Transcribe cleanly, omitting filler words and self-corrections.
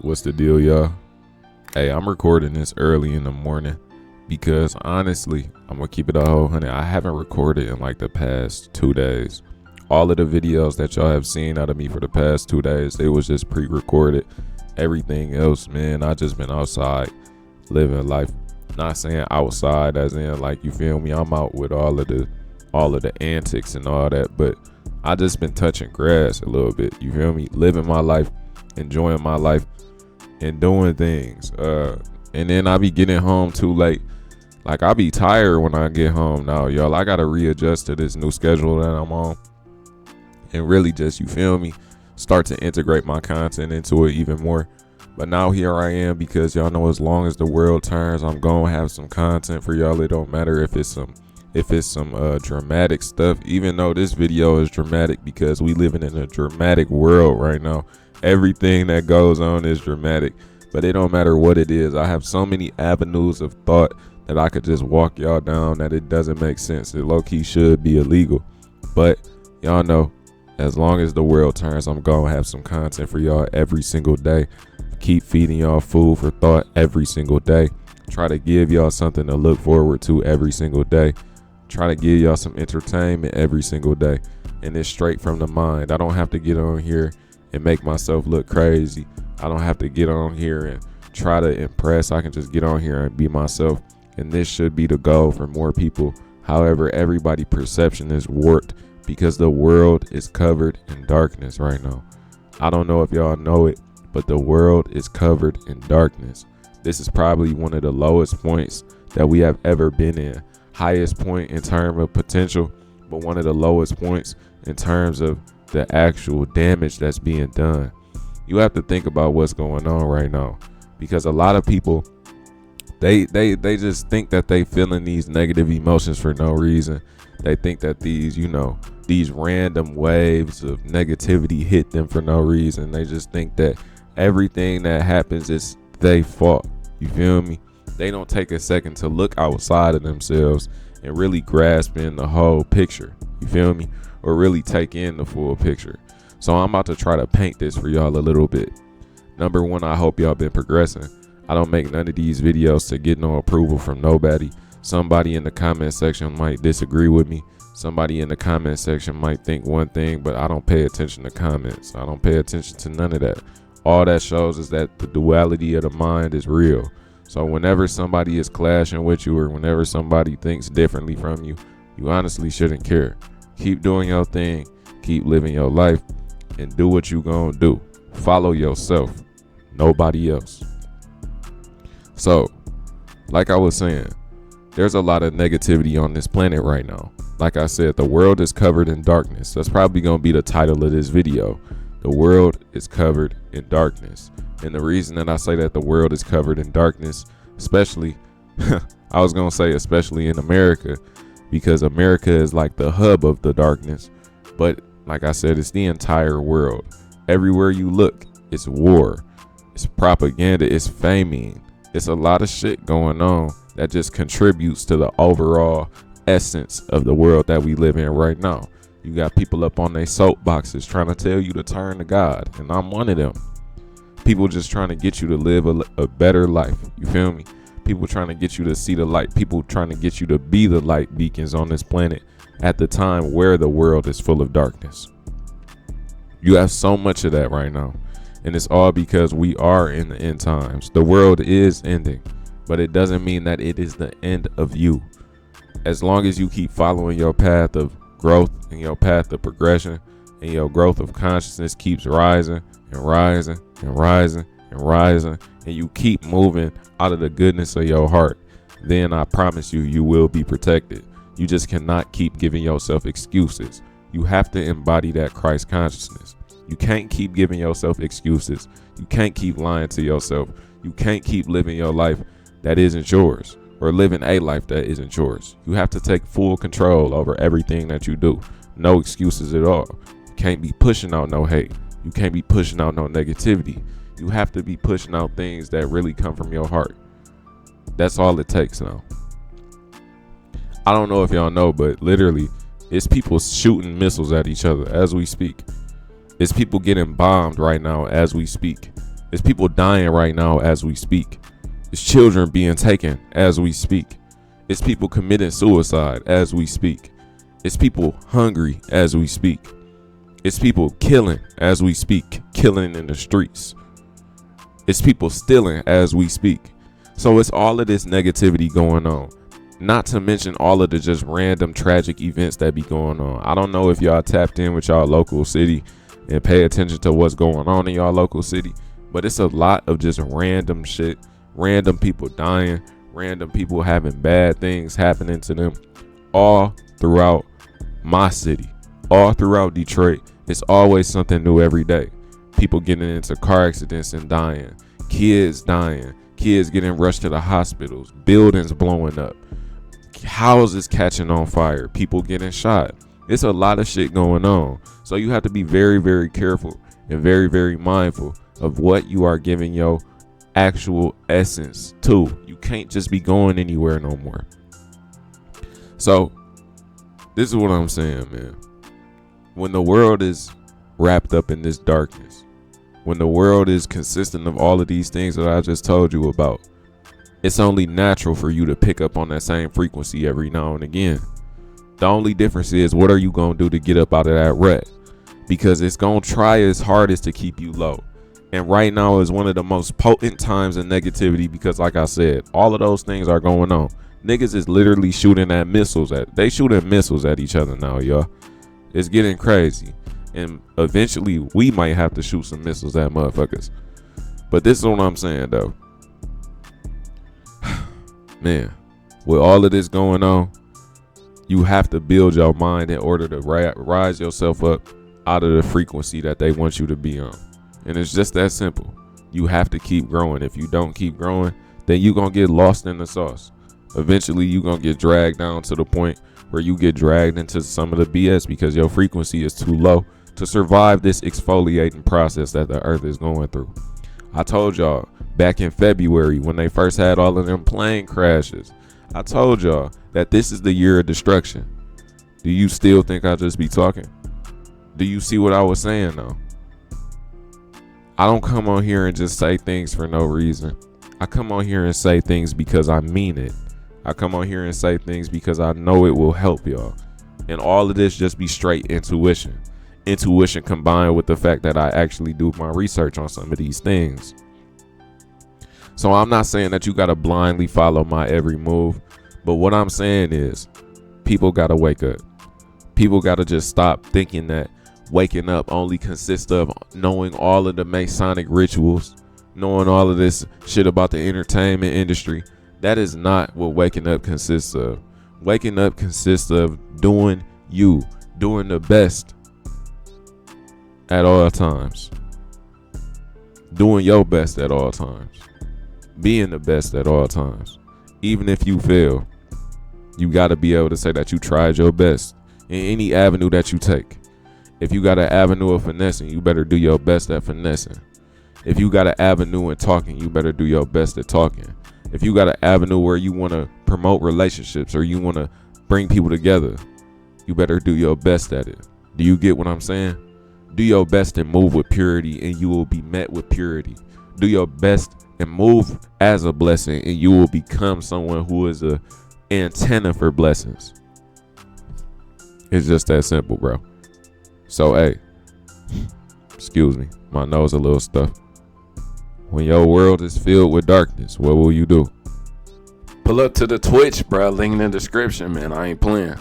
What's the deal, y'all? Hey, I'm recording this early in the morning because honestly, I'm gonna keep it a whole hundred. I haven't recorded in like the past 2 days. All of the videos that y'all have seen out of me for the past 2 days, it was just pre-recorded. Everything else, man, I just been outside living life. Not saying outside as in like, you feel me, I'm out with all of the antics and all that, but I just been touching grass a little bit. You feel me? Living my life, enjoying my life, and doing things. And then I be getting home too late. Like, I be tired when I get home now, y'all. I gotta readjust to this new schedule that I'm on. And really just, you feel me, start to integrate my content into it even more. But now here I am, because y'all know as long as the world turns, I'm gonna have some content for y'all. It don't matter if it's some dramatic stuff, even though this video is dramatic because we living in a dramatic world right now. Everything that goes on is dramatic, but it don't matter what it is. I have so many avenues of thought that I could just walk y'all down that it doesn't make sense. It low-key should be illegal, but y'all know as long as the world turns, I'm gonna have some content for y'all every single day. Keep feeding y'all food for thought every single day. Try to give y'all something to look forward to every single day. Try to give y'all some entertainment every single day, and it's straight from the mind. I don't have to get on here and make myself look crazy. I don't have to get on here and try to impress. I can just get on here and be myself, and this should be the goal for more people. However, everybody's perception is warped because the world is covered in darkness right now. I don't know if y'all know it, but the world is covered in darkness. This is probably one of the lowest points that we have ever been in. Highest point in terms of potential, but one of the lowest points in terms of the actual damage that's being done. You have to think about what's going on right now, because a lot of people, they just think that they feeling these negative emotions for no reason. They think that these random waves of negativity hit them for no reason. They just think that everything that happens is their fault. You feel me? They don't take a second to look outside of themselves and really grasp in the whole picture. You feel me? Or really take in the full picture. So I'm about to try to paint this for y'all a little bit. Number one, I hope y'all been progressing. I don't make none of these videos to get no approval from nobody. Somebody in the comment section might disagree with me. Somebody in the comment section might think one thing, but I don't pay attention to comments. I don't pay attention to none of that. All that shows is that the duality of the mind is real. So whenever somebody is clashing with you, or whenever somebody thinks differently from you, you honestly shouldn't care. Keep doing your thing, keep living your life, and do what you gonna do. Follow yourself, nobody else. So, like I was saying, there's a lot of negativity on this planet right now. Like I said, the world is covered in darkness. That's probably gonna be the title of this video. The world is covered in darkness. And the reason that I say that the world is covered in darkness, especially, I was gonna say especially in America, because America is like the hub of the darkness. But like I said, it's the entire world. Everywhere you look, it's war, it's propaganda, it's famine. It's a lot of shit going on that just contributes to the overall essence of the world that we live in right now. You got people up on their soapboxes trying to tell you to turn to God, and I'm one of them. People just trying to get you to live a better life. You feel me? People trying to get you to see the light. People trying to get you to be the light beacons on this planet at the time where the world is full of darkness. You have so much of that right now. And it's all because we are in the end times. The world is ending, but it doesn't mean that it is the end of you. As long as you keep following your path of growth and your path of progression, and your growth of consciousness keeps rising and rising and rising and rising, and you keep moving out of the goodness of your heart, then I promise you, you will be protected. You just cannot keep giving yourself excuses. You have to embody that Christ consciousness. You can't keep giving yourself excuses. You can't keep lying to yourself. You can't keep living your life that isn't yours, or living a life that isn't yours. You have to take full control over everything that you do. No excuses at all. You can't be pushing out no hate. You can't be pushing out no negativity. You have to be pushing out things that really come from your heart. That's all it takes now. I don't know if y'all know, but literally, it's people shooting missiles at each other as we speak. It's people getting bombed right now as we speak. It's people dying right now as we speak. It's children being taken as we speak. It's people committing suicide as we speak. It's people hungry as we speak. It's people killing as we speak, killing in the streets. It's people stealing as we speak. So it's all of this negativity going on. Not to mention all of the just random tragic events that be going on. I don't know if y'all tapped in with y'all local city and pay attention to what's going on in y'all local city, but it's a lot of just random shit, random people dying, random people having bad things happening to them all throughout my city, all throughout Detroit. It's always something new every day. People getting into car accidents and dying, kids dying, kids getting rushed to the hospitals, buildings blowing up, houses catching on fire, people getting shot. It's a lot of shit going on. So you have to be very, very careful and very, very mindful of what you are giving your actual essence to. You can't just be going anywhere no more. So this is what I'm saying, man. When the world is wrapped up in this darkness, when the world is consistent of all of these things that I just told you about, it's only natural for you to pick up on that same frequency every now and again. The only difference is, what are you going to do to get up out of that rut? Because it's going to try its hardest to keep you low. And right now is one of the most potent times in negativity because, like I said, all of those things are going on. Niggas is literally shooting missiles at each other now, y'all. It's getting crazy. And eventually we might have to shoot some missiles at motherfuckers. But this is what I'm saying, though. Man, with all of this going on, you have to build your mind in order to rise yourself up out of the frequency that they want you to be on. And it's just that simple. You have to keep growing. If you don't keep growing, then you're going to get lost in the sauce. Eventually, you're going to get dragged down to the point where you get dragged into some of the BS because your frequency is too low to survive this exfoliating process that the earth is going through. I told y'all back in February when they first had all of them plane crashes, I told y'all that this is the year of destruction. Do you still think I just be talking? Do you see what I was saying though? I don't come on here and just say things for no reason. I come on here and say things because I mean it. I come on here and say things because I know it will help y'all. And all of this just be straight intuition. Intuition combined with the fact that I actually do my research on some of these things. So I'm not saying that you got to blindly follow my every move. But what I'm saying is people got to wake up. People got to just stop thinking that waking up only consists of knowing all of the Masonic rituals, knowing all of this shit about the entertainment industry. That is not what waking up consists of. Waking up consists of doing you, doing the best at all times, doing your best at all times, being the best at all times. Even if you fail, you got to be able to say that you tried your best in any avenue that you take. If you got an avenue of finessing, you better do your best at finessing. If you got an avenue in talking, you better do your best at talking. If you got an avenue where you want to promote relationships or you want to bring people together, you better do your best at it. Do you get what I'm saying? Do your best and move with purity and you will be met with purity. Do your best and move as a blessing and you will become someone who is a antenna for blessings. It's just that simple, bro. So, hey, excuse me, my nose a little stuffed. When your world is filled with darkness, what will you do? Pull up to the Twitch, bro. Link in the description, man. I ain't playing.